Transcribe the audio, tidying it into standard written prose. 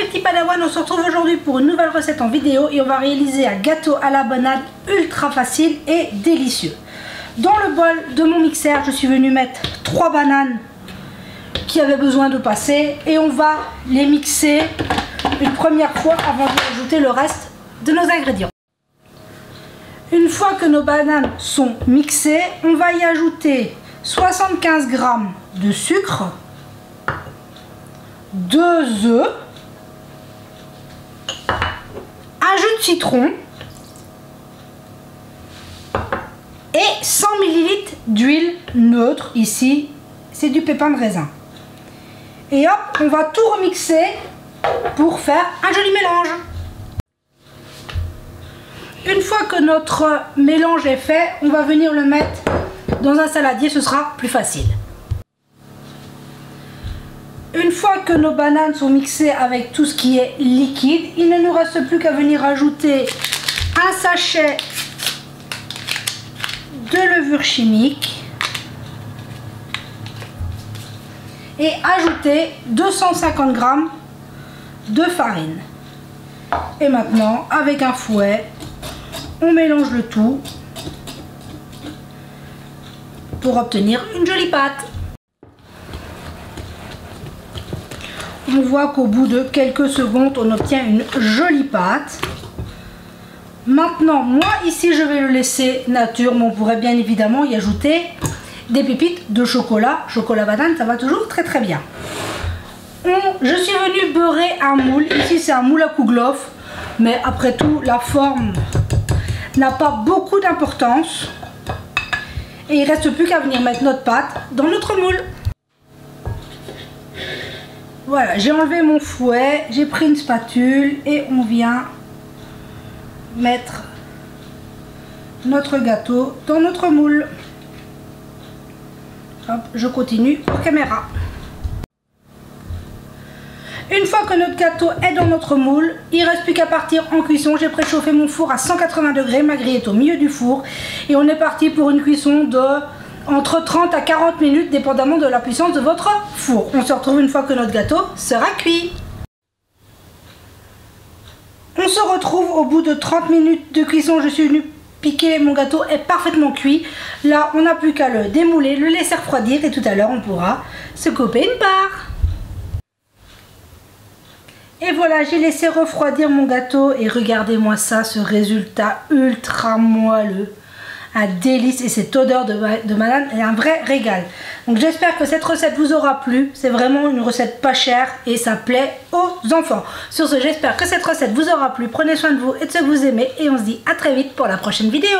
mes petits padawans, on se retrouve aujourd'hui pour une nouvelle recette en vidéo et on va réaliser un gâteau à la banane ultra facile et délicieux. Dans le bol de mon mixeur, je suis venue mettre 3 bananes qui avaient besoin de passer et on va les mixer une première fois avant d'ajouter le reste de nos ingrédients. Une fois que nos bananes sont mixées, on va y ajouter 75 g de sucre, 2 œufs, un jus de citron et 100 ml d'huile neutre. Ici, c'est du pépin de raisin. Et hop, on va tout remixer pour faire un joli mélange. Une fois que notre mélange est fait, on va venir le mettre dans un saladier, ce sera plus facile. Une fois que nos bananes sont mixées avec tout ce qui est liquide, il ne nous reste plus qu'à venir ajouter un sachet de levure chimique et ajouter 250 g de farine. Et maintenant, avec un fouet, on mélange le tout pour obtenir une jolie pâte. On voit qu'au bout de quelques secondes, on obtient une jolie pâte. Maintenant, moi ici, je vais le laisser nature, mais on pourrait bien évidemment y ajouter des pépites de chocolat. Chocolat banane, ça va toujours très très bien. Je suis venue beurrer un moule. Ici, c'est un moule à kouglof, mais après tout, la forme n'a pas beaucoup d'importance. Et il ne reste plus qu'à venir mettre notre pâte dans notre moule. Voilà, j'ai enlevé mon fouet, j'ai pris une spatule et on vient mettre notre gâteau dans notre moule. Hop, je continue pour caméra. Une fois que notre gâteau est dans notre moule, il ne reste plus qu'à partir en cuisson. J'ai préchauffé mon four à 180 degrés, ma grille est au milieu du four et on est parti pour une cuisson de entre 30 à 40 minutes, dépendamment de la puissance de votre four. On se retrouve une fois que notre gâteau sera cuit. On se retrouve au bout de 30 minutes de cuisson. Je suis venue piquer, mon gâteau est parfaitement cuit. Là, on n'a plus qu'à le démouler, le laisser refroidir et tout à l'heure, on pourra se couper une part. Et voilà, j'ai laissé refroidir mon gâteau et regardez-moi ça, ce résultat ultra moelleux. Un délice et cette odeur de banane est un vrai régal. Donc j'espère que cette recette vous aura plu. C'est vraiment une recette pas chère et ça plaît aux enfants. Sur ce, j'espère que cette recette vous aura plu. Prenez soin de vous et de ceux que vous aimez et on se dit à très vite pour la prochaine vidéo.